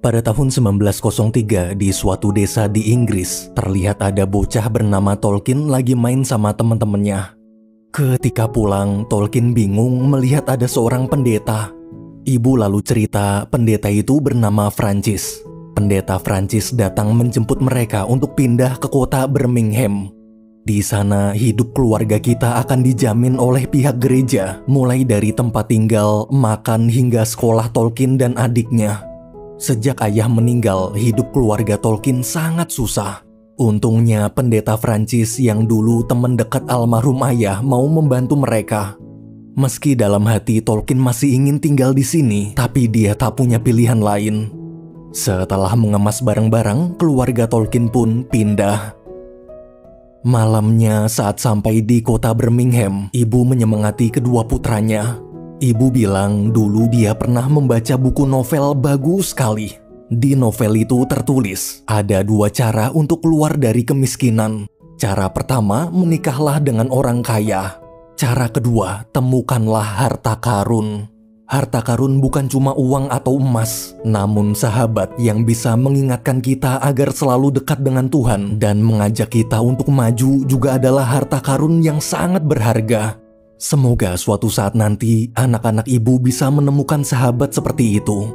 Pada tahun 1903 di suatu desa di Inggris, terlihat ada bocah bernama Tolkien lagi main sama teman-temannya. Ketika pulang, Tolkien bingung melihat ada seorang pendeta. Ibu lalu cerita pendeta itu bernama Francis. Pendeta Francis datang menjemput mereka untuk pindah ke kota Birmingham. Di sana, hidup keluarga kita akan dijamin oleh pihak gereja, mulai dari tempat tinggal, makan, hingga sekolah Tolkien dan adiknya. Sejak ayah meninggal, hidup keluarga Tolkien sangat susah. Untungnya pendeta Francis yang dulu teman dekat almarhum ayah mau membantu mereka. Meski dalam hati Tolkien masih ingin tinggal di sini, tapi dia tak punya pilihan lain. Setelah mengemas barang-barang, keluarga Tolkien pun pindah. Malamnya saat sampai di kota Birmingham, ibu menyemangati kedua putranya. Ibu bilang dulu dia pernah membaca buku novel bagus sekali. Di novel itu tertulis, ada 2 cara untuk keluar dari kemiskinan. Cara pertama, menikahlah dengan orang kaya. Cara kedua, temukanlah harta karun. Harta karun bukan cuma uang atau emas, namun sahabat yang bisa mengingatkan kita agar selalu dekat dengan Tuhan dan mengajak kita untuk maju juga adalah harta karun yang sangat berharga. Semoga suatu saat nanti anak-anak ibu bisa menemukan sahabat seperti itu.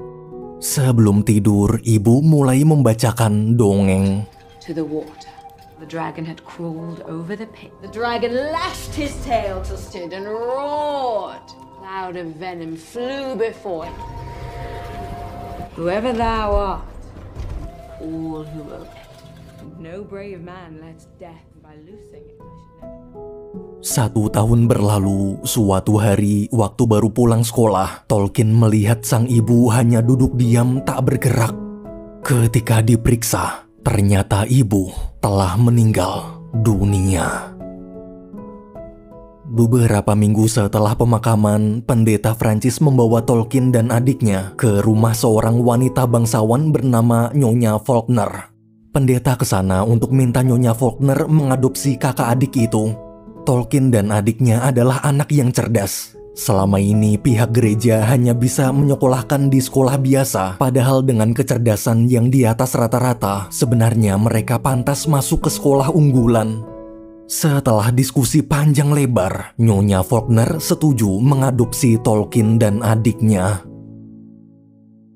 Sebelum tidur, ibu mulai membacakan dongeng. To the water. The dragon had crawled over the pit. The dragon lashed his tail till stood and roared. A cloud of venom flew before him. Whoever thou art, all who obey. No brave man lets death by loosing it. 1 tahun berlalu, suatu hari waktu baru pulang sekolah, Tolkien melihat sang ibu hanya duduk diam tak bergerak. Ketika diperiksa, ternyata ibu telah meninggal dunia. Beberapa minggu setelah pemakaman, pendeta Francis membawa Tolkien dan adiknya ke rumah seorang wanita bangsawan bernama Nyonya Faulkner. Pendeta ke sana untuk minta Nyonya Faulkner mengadopsi kakak adik itu. Tolkien dan adiknya adalah anak yang cerdas. Selama ini pihak gereja hanya bisa menyekolahkan di sekolah biasa, padahal dengan kecerdasan yang di atas rata-rata, sebenarnya mereka pantas masuk ke sekolah unggulan. Setelah diskusi panjang lebar, Nyonya Faulkner setuju mengadopsi Tolkien dan adiknya.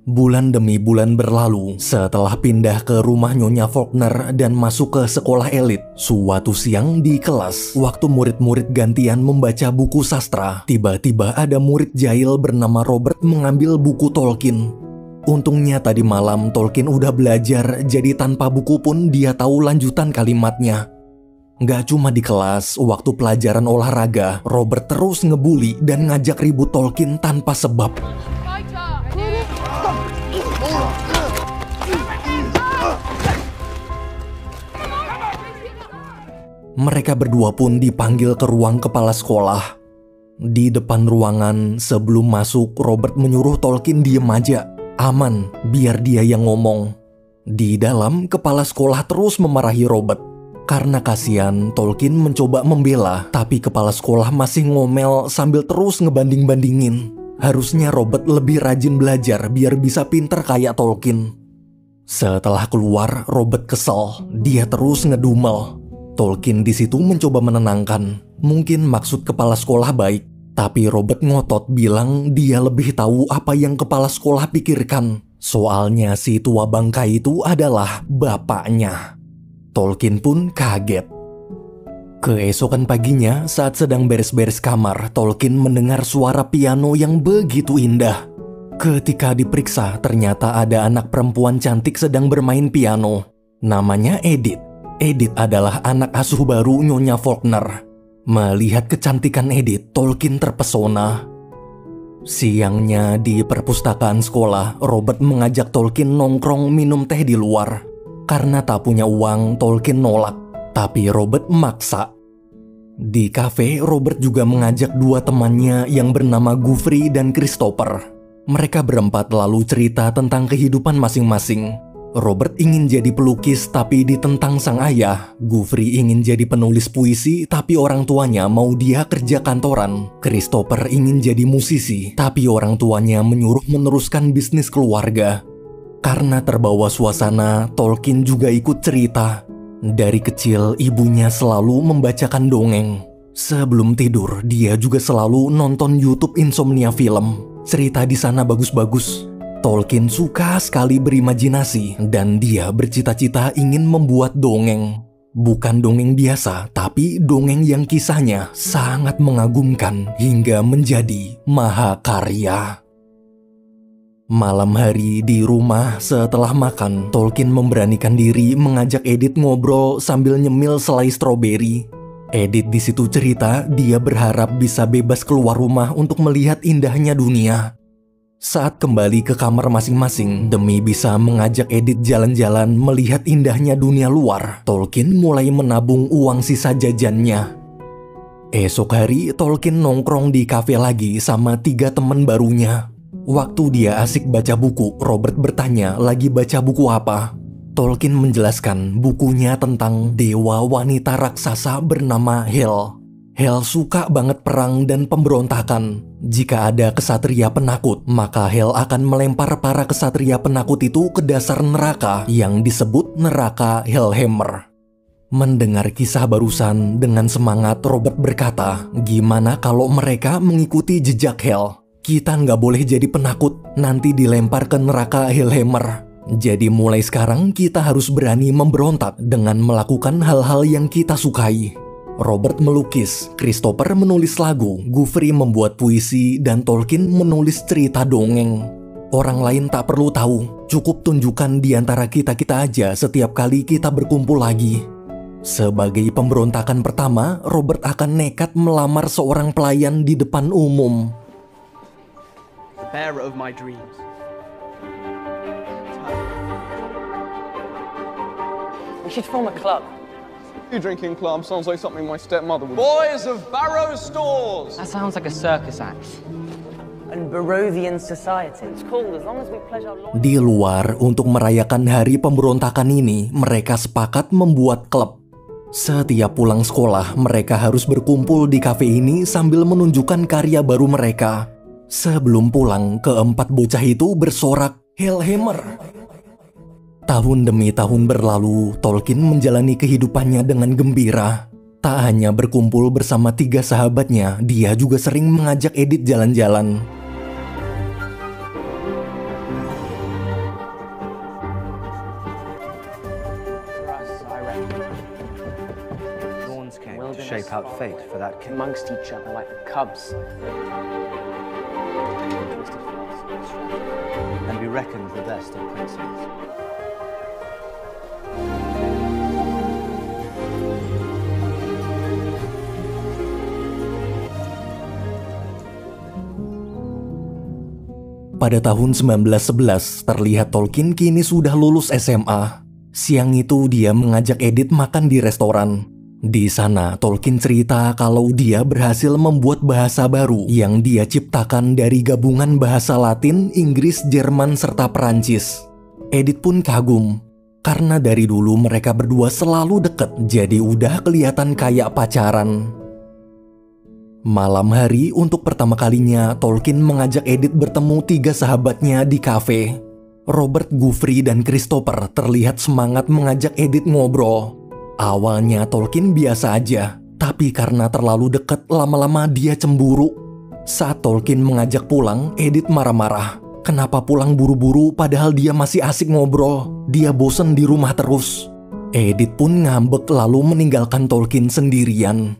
Bulan demi bulan berlalu setelah pindah ke rumah Nyonya Faulkner dan masuk ke sekolah elit. Suatu siang di kelas, waktu murid-murid gantian membaca buku sastra, tiba-tiba ada murid jahil bernama Robert mengambil buku Tolkien. Untungnya tadi malam Tolkien udah belajar, jadi tanpa buku pun dia tahu lanjutan kalimatnya. Gak cuma di kelas, waktu pelajaran olahraga, Robert terus ngebully dan ngajak ribut Tolkien tanpa sebab. Mereka berdua pun dipanggil ke ruang kepala sekolah. Di depan ruangan, sebelum masuk, Robert menyuruh Tolkien diem aja. Aman, biar dia yang ngomong. Di dalam, kepala sekolah terus memarahi Robert. Karena kasihan, Tolkien mencoba membela, tapi kepala sekolah masih ngomel sambil terus ngebanding-bandingin. Harusnya Robert lebih rajin belajar biar bisa pinter kayak Tolkien. Setelah keluar, Robert kesel. Dia terus ngedumel. Tolkien di situ mencoba menenangkan. Mungkin maksud kepala sekolah baik, tapi Robert ngotot bilang dia lebih tahu apa yang kepala sekolah pikirkan. Soalnya si tua bangka itu adalah bapaknya. Tolkien pun kaget. Keesokan paginya, saat sedang beres-beres kamar, Tolkien mendengar suara piano yang begitu indah. Ketika diperiksa, ternyata ada anak perempuan cantik sedang bermain piano. Namanya Edith. Edith adalah anak asuh baru Nyonya Faulkner. Melihat kecantikan Edith, Tolkien terpesona. Siangnya di perpustakaan sekolah, Robert mengajak Tolkien nongkrong minum teh di luar. Karena tak punya uang, Tolkien nolak. Tapi Robert maksa. Di kafe, Robert juga mengajak 2 temannya yang bernama Gufri dan Christopher. Mereka berempat lalu cerita tentang kehidupan masing-masing. Robert ingin jadi pelukis tapi ditentang sang ayah. Gufri ingin jadi penulis puisi tapi orang tuanya mau dia kerja kantoran. Christopher ingin jadi musisi tapi orang tuanya menyuruh meneruskan bisnis keluarga. Karena terbawa suasana, Tolkien juga ikut cerita. Dari kecil, ibunya selalu membacakan dongeng. Sebelum tidur, dia juga selalu nonton YouTube Insomnia Film. Cerita di sana bagus-bagus. Tolkien suka sekali berimajinasi dan dia bercita-cita ingin membuat dongeng. Bukan dongeng biasa, tapi dongeng yang kisahnya sangat mengagumkan hingga menjadi mahakarya. Malam hari di rumah setelah makan, Tolkien memberanikan diri mengajak Edith ngobrol sambil nyemil selai stroberi. Edith di situ cerita dia berharap bisa bebas keluar rumah untuk melihat indahnya dunia. Saat kembali ke kamar masing-masing demi bisa mengajak Edith jalan-jalan melihat indahnya dunia luar, Tolkien mulai menabung uang sisa jajannya. Esok hari Tolkien nongkrong di kafe lagi sama 3 teman barunya. Waktu dia asik baca buku, Robert bertanya lagi baca buku apa. Tolkien menjelaskan bukunya tentang dewa wanita raksasa bernama Hel. Hel suka banget perang dan pemberontakan. Jika ada kesatria penakut, maka Hel akan melempar para kesatria penakut itu ke dasar neraka yang disebut neraka Helhammer. Mendengar kisah barusan dengan semangat, Robert berkata, gimana kalau mereka mengikuti jejak Hel? Kita nggak boleh jadi penakut, nanti dilempar ke neraka Helhammer. Jadi mulai sekarang kita harus berani memberontak dengan melakukan hal-hal yang kita sukai. Robert melukis, Christopher menulis lagu, Guthrie membuat puisi, dan Tolkien menulis cerita dongeng. Orang lain tak perlu tahu, cukup tunjukkan di antara kita-kita aja setiap kali kita berkumpul lagi. Sebagai pemberontakan pertama, Robert akan nekat melamar seorang pelayan di depan umum. The bearer of my dreams. We should form a club. You drinking club sounds like something my stepmother would. Boys of Barrow Stores! That sounds like a circus act. And Barovian society. It's cool as long as we pledge our loyalty. Di luar, untuk merayakan hari pemberontakan ini, mereka sepakat membuat klub. Setiap pulang sekolah, mereka harus berkumpul di kafe ini sambil menunjukkan karya baru mereka. Sebelum pulang, keempat bocah itu bersorak, Helhammer. Tahun demi tahun berlalu, Tolkien menjalani kehidupannya dengan gembira. Tak hanya berkumpul bersama 3 sahabatnya, dia juga sering mengajak Edith jalan-jalan. Thorns came to shape out fate for that king. Amongst each other like the cubs. And be reckoned the best of princes. Pada tahun 1911, terlihat Tolkien kini sudah lulus SMA. Siang itu dia mengajak Edith makan di restoran. Di sana, Tolkien cerita kalau dia berhasil membuat bahasa baru yang dia ciptakan dari gabungan bahasa Latin, Inggris, Jerman, serta Perancis. Edith pun kagum. Karena dari dulu mereka berdua selalu deket, jadi udah kelihatan kayak pacaran. Malam hari untuk pertama kalinya Tolkien mengajak Edith bertemu 3 sahabatnya di kafe. Robert, Guthrie, dan Christopher terlihat semangat mengajak Edith ngobrol. Awalnya Tolkien biasa aja, tapi karena terlalu dekat lama-lama dia cemburu. Saat Tolkien mengajak pulang, Edith marah-marah. Kenapa pulang buru-buru padahal dia masih asik ngobrol? Dia bosen di rumah terus. Edith pun ngambek lalu meninggalkan Tolkien sendirian.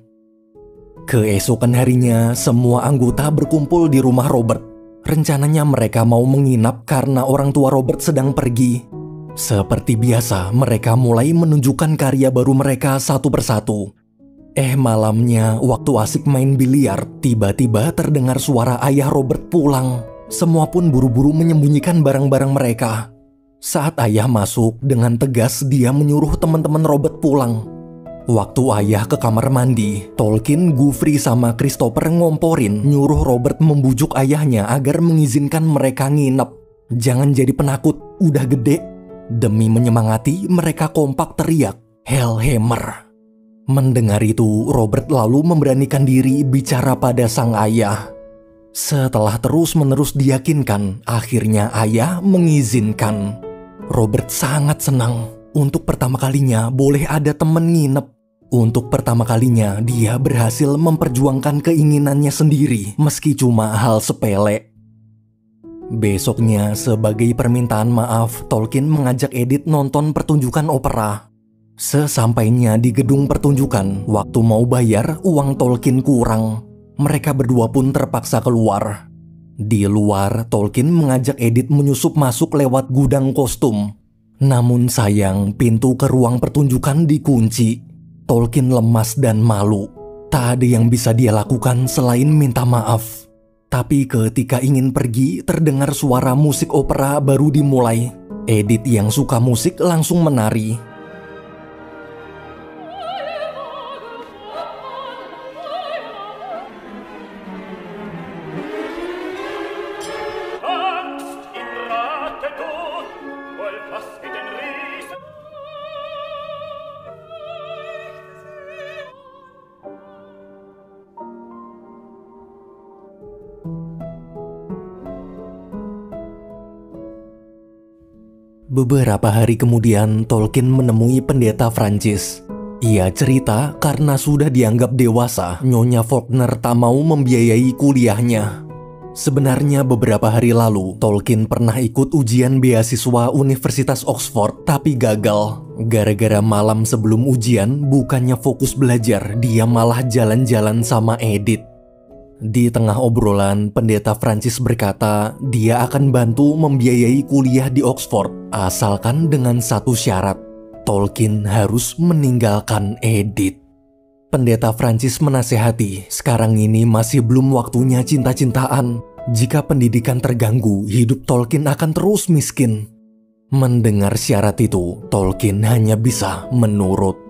Keesokan harinya, semua anggota berkumpul di rumah Robert. Rencananya mereka mau menginap karena orang tua Robert sedang pergi. Seperti biasa, mereka mulai menunjukkan karya baru mereka satu persatu. Malamnya, waktu asik main biliar, tiba-tiba terdengar suara ayah Robert pulang. Semua pun buru-buru menyembunyikan barang-barang mereka. Saat ayah masuk, dengan tegas dia menyuruh teman-teman Robert pulang. Waktu ayah ke kamar mandi, Tolkien, Guthrie, sama Christopher ngomporin nyuruh Robert membujuk ayahnya agar mengizinkan mereka nginep. Jangan jadi penakut, udah gede. Demi menyemangati, mereka kompak teriak, Helhammer. Mendengar itu, Robert lalu memberanikan diri bicara pada sang ayah. Setelah terus-menerus diyakinkan, akhirnya ayah mengizinkan. Robert sangat senang. Untuk pertama kalinya boleh ada temen nginep. Untuk pertama kalinya dia berhasil memperjuangkan keinginannya sendiri meski cuma hal sepele. Besoknya sebagai permintaan maaf, Tolkien mengajak Edith nonton pertunjukan opera. Sesampainya di gedung pertunjukan, waktu mau bayar uang Tolkien kurang. Mereka berdua pun terpaksa keluar. Di luar, Tolkien mengajak Edith menyusup masuk lewat gudang kostum. Namun sayang, pintu ke ruang pertunjukan dikunci. Tolkien lemas dan malu. Tak ada yang bisa dia lakukan selain minta maaf. Tapi ketika ingin pergi, terdengar suara musik opera baru dimulai. Edith yang suka musik langsung menari. Beberapa hari kemudian, Tolkien menemui pendeta Francis. Ia cerita karena sudah dianggap dewasa, Nyonya Faulkner tak mau membiayai kuliahnya. Sebenarnya beberapa hari lalu, Tolkien pernah ikut ujian beasiswa Universitas Oxford tapi gagal. Gara-gara malam sebelum ujian, bukannya fokus belajar, dia malah jalan-jalan sama Edith. Di tengah obrolan, pendeta Francis berkata dia akan bantu membiayai kuliah di Oxford, asalkan dengan satu syarat, Tolkien harus meninggalkan Edith. Pendeta Francis menasehati, sekarang ini masih belum waktunya cinta-cintaan. Jika pendidikan terganggu, hidup Tolkien akan terus miskin. Mendengar syarat itu, Tolkien hanya bisa menurut.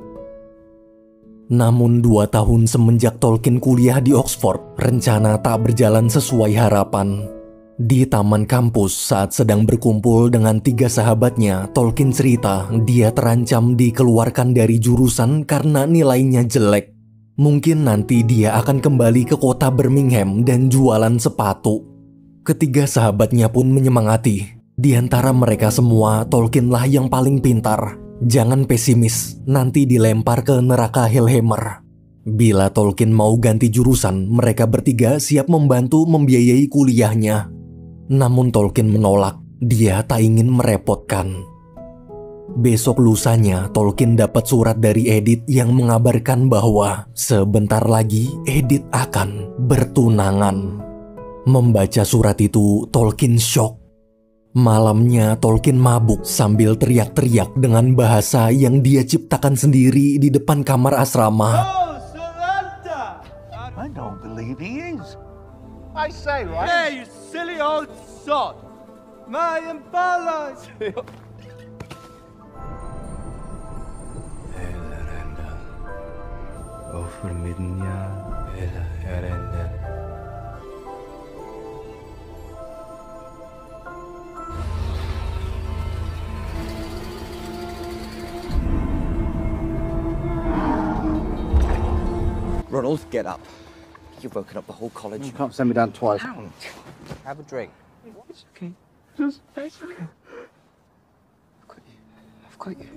Namun 2 tahun semenjak Tolkien kuliah di Oxford, rencana tak berjalan sesuai harapan. Di taman kampus saat sedang berkumpul dengan 3 sahabatnya, Tolkien cerita dia terancam dikeluarkan dari jurusan karena nilainya jelek. Mungkin nanti dia akan kembali ke kota Birmingham dan jualan sepatu. Ketiga sahabatnya pun menyemangati. Di antara mereka semua, Tolkienlah yang paling pintar. Jangan pesimis, nanti dilempar ke neraka Hellhammer. Bila Tolkien mau ganti jurusan, mereka bertiga siap membantu membiayai kuliahnya. Namun Tolkien menolak, dia tak ingin merepotkan. Besok lusanya, Tolkien dapat surat dari Edith yang mengabarkan bahwa sebentar lagi Edith akan bertunangan. Membaca surat itu, Tolkien syok. Malamnya Tolkien mabuk sambil teriak-teriak dengan bahasa yang dia ciptakan sendiri di depan kamar asrama. Oh, surrender! I don't believe he is. I say, right? Yeah, you silly old sod. My balance. Over midnya, Elrond. Ronald, get up. You've woken up the whole college. You can't send me down twice. Down. Have a drink. It's okay. It's okay. I've got you.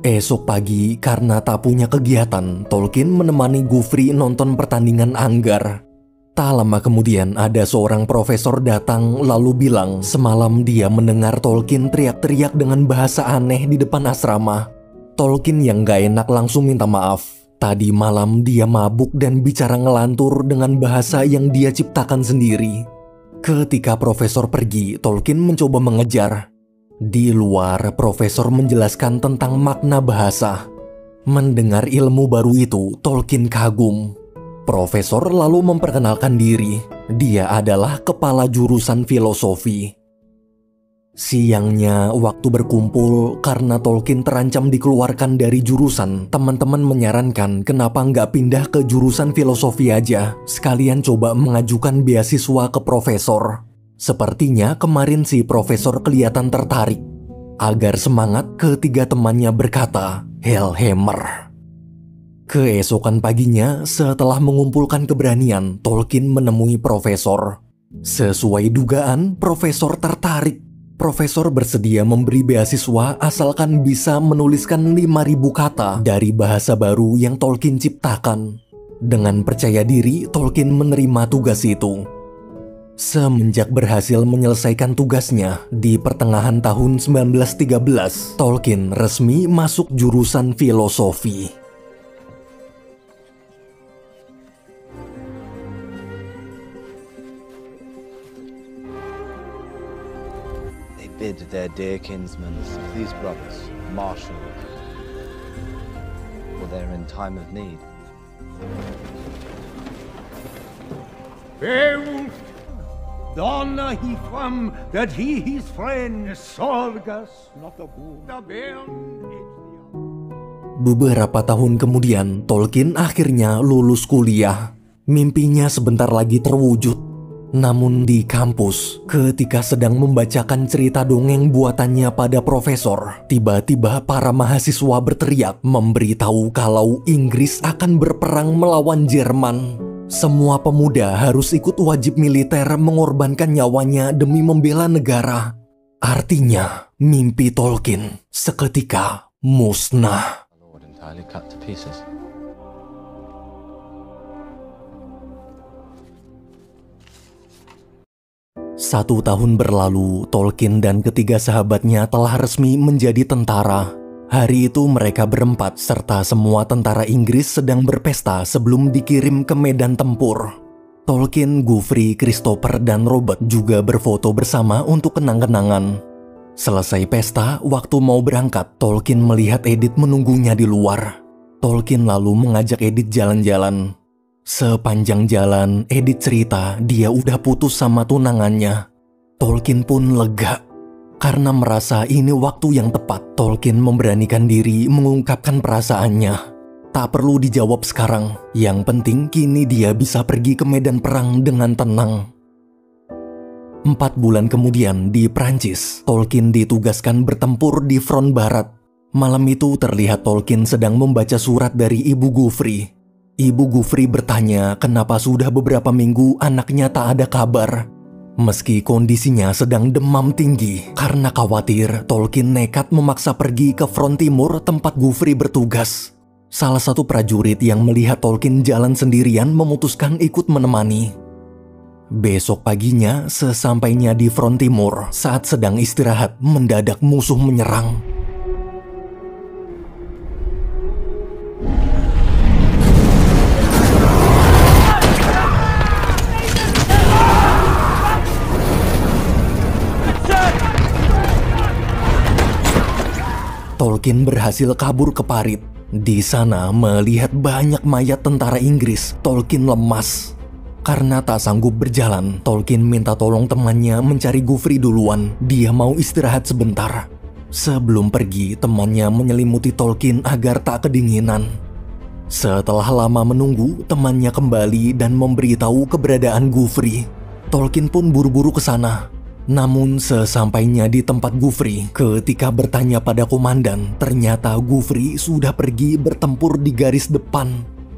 Esok pagi, karena tak punya kegiatan, Tolkien menemani Gufri nonton pertandingan anggar. Tak lama kemudian ada seorang profesor datang lalu bilang semalam dia mendengar Tolkien teriak-teriak dengan bahasa aneh di depan asrama. Tolkien yang gak enak langsung minta maaf. Tadi malam dia mabuk dan bicara ngelantur dengan bahasa yang dia ciptakan sendiri. Ketika profesor pergi, Tolkien mencoba mengejar. Di luar, profesor menjelaskan tentang makna bahasa. Mendengar ilmu baru itu, Tolkien kagum. Profesor lalu memperkenalkan diri. Dia adalah kepala jurusan filosofi. Siangnya, waktu berkumpul, karena Tolkien terancam dikeluarkan dari jurusan, teman-teman menyarankan kenapa nggak pindah ke jurusan filosofi aja, sekalian coba mengajukan beasiswa ke profesor. Sepertinya kemarin si profesor kelihatan tertarik. Agar semangat, ketiga temannya berkata, Hellhammer. Keesokan paginya, setelah mengumpulkan keberanian, Tolkien menemui profesor. Sesuai dugaan, profesor tertarik. Profesor bersedia memberi beasiswa asalkan bisa menuliskan 5.000 kata dari bahasa baru yang Tolkien ciptakan. Dengan percaya diri, Tolkien menerima tugas itu. Semenjak berhasil menyelesaikan tugasnya, di pertengahan tahun 1913, Tolkien resmi masuk jurusan filosofi. They bid their dear kinsmen, these brothers, marshal, for they're in time of need. Beowulf, donna he from that he his friend Sorgas, not the boon. The bairn Beberapa tahun kemudian, Tolkien akhirnya lulus kuliah. Mimpinya sebentar lagi terwujud. Namun di kampus, ketika sedang membacakan cerita dongeng buatannya pada profesor, tiba-tiba para mahasiswa berteriak memberitahu kalau Inggris akan berperang melawan Jerman. Semua pemuda harus ikut wajib militer mengorbankan nyawanya demi membela negara. Artinya, mimpi Tolkien seketika musnah. Lord entirely cut to pieces. Satu tahun berlalu, Tolkien dan ketiga sahabatnya telah resmi menjadi tentara. Hari itu mereka berempat serta semua tentara Inggris sedang berpesta sebelum dikirim ke medan tempur. Tolkien, Gufri, Christopher, dan Robert juga berfoto bersama untuk kenang-kenangan. Selesai pesta, waktu mau berangkat, Tolkien melihat Edith menunggunya di luar. Tolkien lalu mengajak Edith jalan-jalan. Sepanjang jalan, Edith cerita dia udah putus sama tunangannya. Tolkien pun lega. Karena merasa ini waktu yang tepat, Tolkien memberanikan diri mengungkapkan perasaannya. Tak perlu dijawab sekarang, yang penting kini dia bisa pergi ke medan perang dengan tenang. 4 bulan kemudian di Prancis, Tolkien ditugaskan bertempur di front barat. Malam itu terlihat Tolkien sedang membaca surat dari Ibu Gufri. Ibu Gufri bertanya kenapa sudah beberapa minggu anaknya tak ada kabar. Meski kondisinya sedang demam tinggi, karena khawatir, Tolkien nekat memaksa pergi ke front timur tempat Gufri bertugas. Salah satu prajurit yang melihat Tolkien jalan sendirian memutuskan ikut menemani. Besok paginya, sesampainya di front timur, saat sedang istirahat, mendadak musuh menyerang. Tolkien berhasil kabur ke parit. Di sana melihat banyak mayat tentara Inggris, Tolkien lemas. Karena tak sanggup berjalan, Tolkien minta tolong temannya mencari Gufri duluan. Dia mau istirahat sebentar. Sebelum pergi, temannya menyelimuti Tolkien agar tak kedinginan. Setelah lama menunggu, temannya kembali dan memberitahu keberadaan Gufri. Tolkien pun buru-buru ke sana. Namun sesampainya di tempat Gufri, ketika bertanya pada komandan, ternyata Gufri sudah pergi bertempur di garis depan.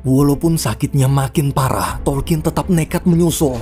Walaupun sakitnya makin parah, Tolkien tetap nekat menyusul.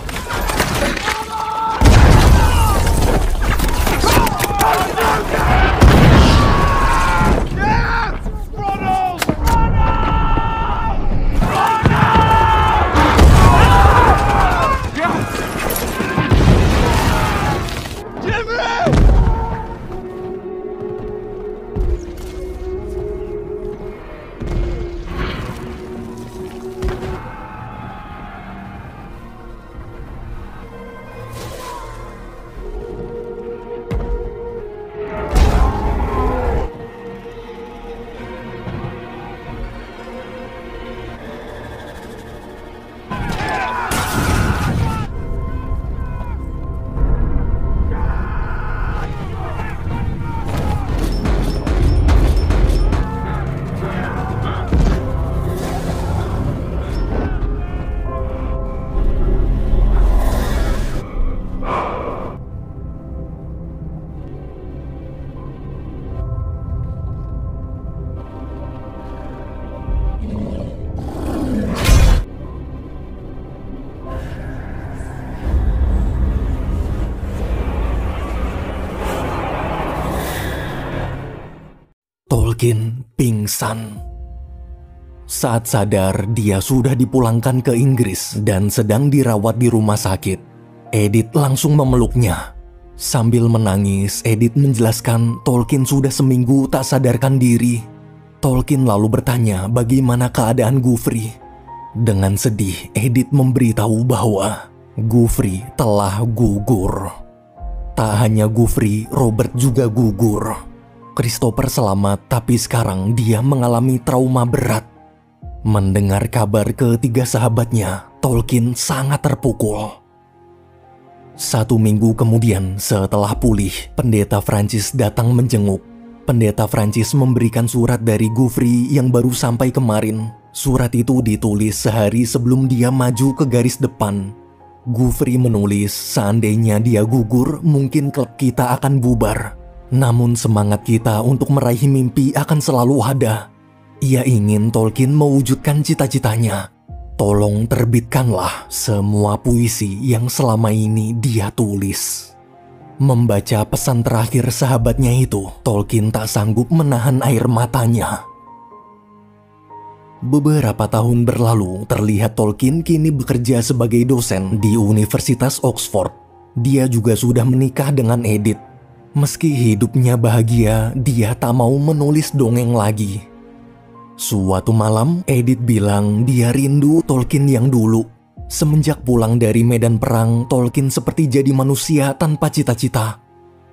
Tolkien pingsan. Saat sadar, dia sudah dipulangkan ke Inggris dan sedang dirawat di rumah sakit. Edith langsung memeluknya. Sambil menangis, Edith menjelaskan Tolkien sudah seminggu tak sadarkan diri. Tolkien lalu bertanya bagaimana keadaan Gufri. Dengan sedih, Edith memberitahu bahwa Gufri telah gugur. Tak hanya Gufri, Robert juga gugur. Christopher selamat, tapi sekarang dia mengalami trauma berat. Mendengar kabar ketiga sahabatnya, Tolkien sangat terpukul. 1 minggu kemudian, setelah pulih, Pendeta Francis datang menjenguk. Pendeta Francis memberikan surat dari Gufri yang baru sampai kemarin. Surat itu ditulis sehari sebelum dia maju ke garis depan. Gufri menulis, seandainya dia gugur, mungkin klub kita akan bubar. Namun semangat kita untuk meraih mimpi akan selalu ada. Ia ingin Tolkien mewujudkan cita-citanya. Tolong terbitkanlah semua puisi yang selama ini dia tulis. Membaca pesan terakhir sahabatnya itu, Tolkien tak sanggup menahan air matanya. Beberapa tahun berlalu, terlihat Tolkien kini bekerja sebagai dosen di Universitas Oxford. Dia juga sudah menikah dengan Edith. Meski hidupnya bahagia, dia tak mau menulis dongeng lagi. Suatu malam, Edith bilang dia rindu Tolkien yang dulu. Semenjak pulang dari medan perang, Tolkien seperti jadi manusia tanpa cita-cita.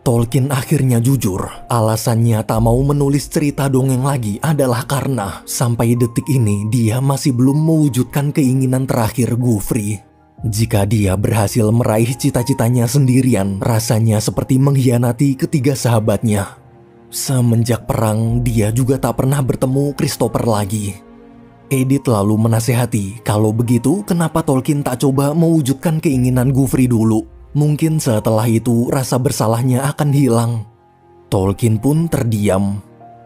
Tolkien akhirnya jujur, alasannya tak mau menulis cerita dongeng lagi adalah karena sampai detik ini dia masih belum mewujudkan keinginan terakhir Gufri. Jika dia berhasil meraih cita-citanya sendirian, rasanya seperti mengkhianati ketiga sahabatnya. Semenjak perang, dia juga tak pernah bertemu Christopher lagi. Edith lalu menasehati, kalau begitu kenapa Tolkien tak coba mewujudkan keinginan Gufri dulu? Mungkin setelah itu rasa bersalahnya akan hilang. Tolkien pun terdiam.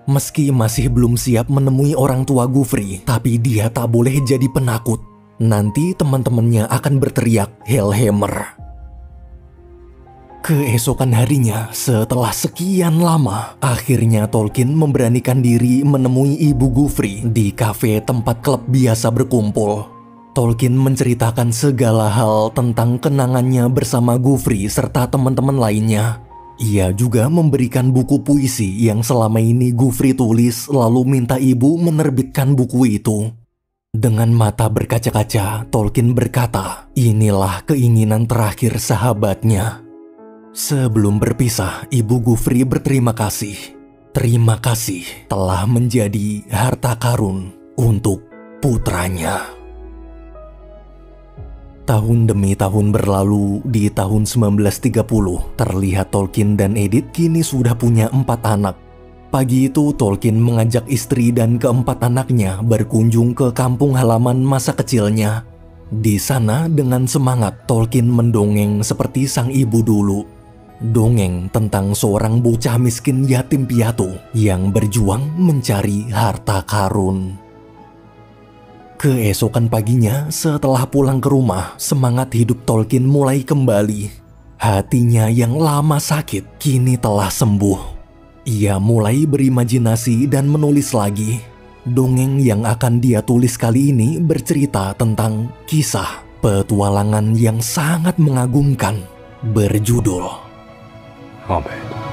Meski masih belum siap menemui orang tua Gufri, tapi dia tak boleh jadi penakut. Nanti teman-temannya akan berteriak Hellhammer. Keesokan harinya, setelah sekian lama, akhirnya Tolkien memberanikan diri menemui ibu Gufri di kafe tempat klub biasa berkumpul. Tolkien menceritakan segala hal tentang kenangannya bersama Gufri serta teman-teman lainnya. Ia juga memberikan buku puisi yang selama ini Gufri tulis lalu minta ibu menerbitkan buku itu. Dengan mata berkaca-kaca, Tolkien berkata, inilah keinginan terakhir sahabatnya. Sebelum berpisah, Ibu Gufri berterima kasih. Terima kasih telah menjadi harta karun untuk putranya. Tahun demi tahun berlalu, di tahun 1930, terlihat Tolkien dan Edith kini sudah punya 4 anak. Pagi itu Tolkien mengajak istri dan keempat anaknya berkunjung ke kampung halaman masa kecilnya. Di sana dengan semangat Tolkien mendongeng seperti sang ibu dulu. Dongeng tentang seorang bocah miskin yatim piatu yang berjuang mencari harta karun. Keesokan paginya setelah pulang ke rumah, semangat hidup Tolkien mulai kembali. Hatinya yang lama sakit kini telah sembuh. Ia mulai berimajinasi dan menulis lagi. Dongeng yang akan dia tulis kali ini bercerita tentang kisah petualangan yang sangat mengagumkan berjudul Hobbit.